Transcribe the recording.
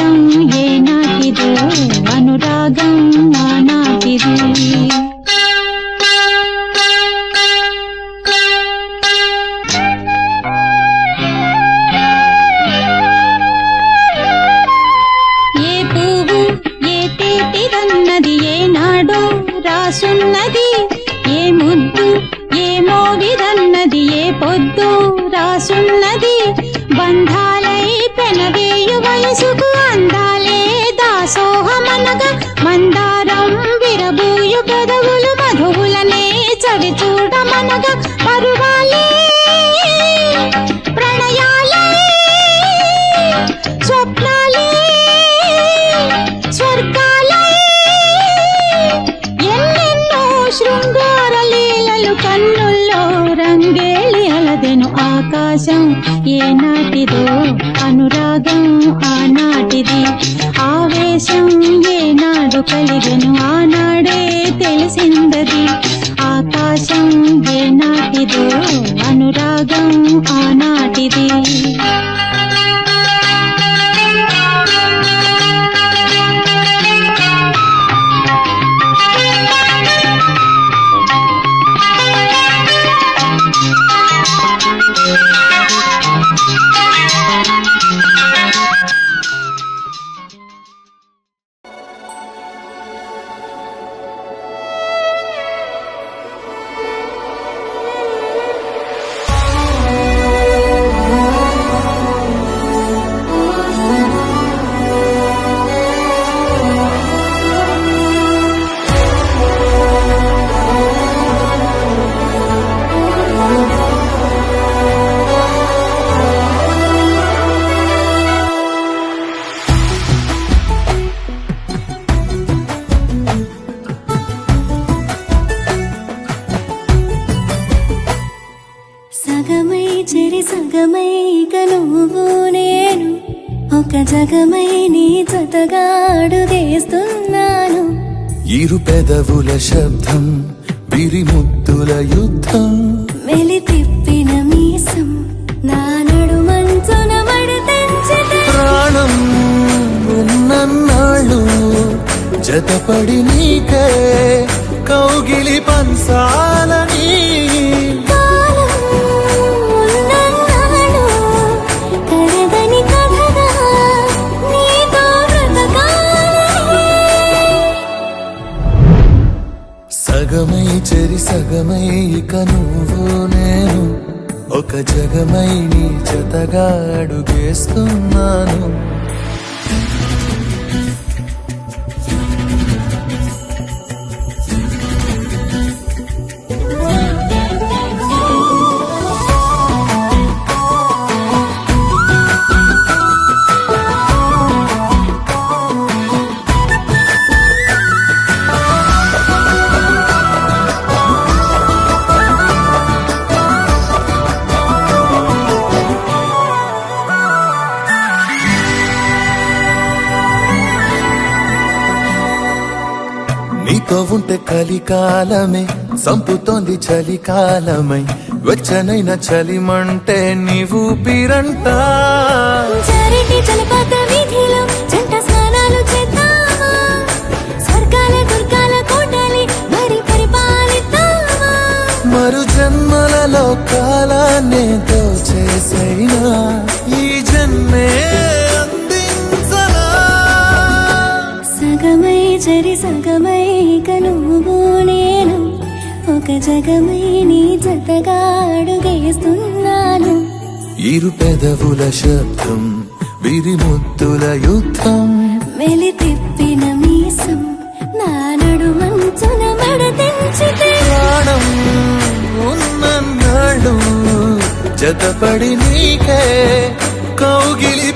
ఆవేశం ఏనాటిదో అనురాగం నానాటిది రాసున్నది ఏ ముద్దు ఏ మోవిదన్నది ఏ పొద్దు రాసున్నది బంధాలై పెనవేయు వయసుకు అందాలే దాసోహమనగా మందారం విరబూయు పెదవులు మధువులనే చవి చూడమనగా పరువాలే ప్రణయాలే స్వప్నాలే స్వర్గాలే శృంగార లీలలు కన్నుల్లో రంగేళి అలదెను ఆకాశం ఏనాటిదో అనురాగం ఆనాటిది ఆవేశం ఏనాడు కలిగెను ఆనాడే తెలిసిందది ఆకాశం ఏనాటిదో అనురాగం ఆనాటిది సగమై ఇక నువ్వు నేను ఒక జగమై నీ జతగా అడుగేస్తున్నాను ఇరు పెదవుల శబ్దం విరిముద్దుల యుద్ధం మెలి తిప్పిన మీసం నా నడుమంచున మడతెంచితే ప్రాణం ఉన్నన్నాళ్ళు జతపడి నీకే కౌగిలి పంచాలని సగమై చెరి సగమై ఇక నువ్వు నేను ఒక జగమై నీ జతగా అడుగేస్తున్నాను నీతో ఉంటే కలికాలమే సంపుతోంది చలికాలమై వెచ్చనైన చలిమంటే నీవు పీరంట జలపాత వీధిలో జంట స్నానాలు చేద్దామా స్వర్గాల దుర్గాల కోటలి మరి పరిపాలిద్దామా మరు జన్మలలో కాలాన్నే దోచేసైనా ఈ జన్మే అందించలా సగమై చెరి సగమై ఇక నువ్వు నేను ఒక జగమై నీ జతగా అడుగేస్తున్నాను ఇరు పెదవుల శబ్దం విరిముద్దుల యుద్ధం మెలి తిప్పిన మీసం నా నడుమంచున మడతెంచితే ప్రాణం ఉన్నన్నాళ్ళు జతపడి నీకే కౌగిలి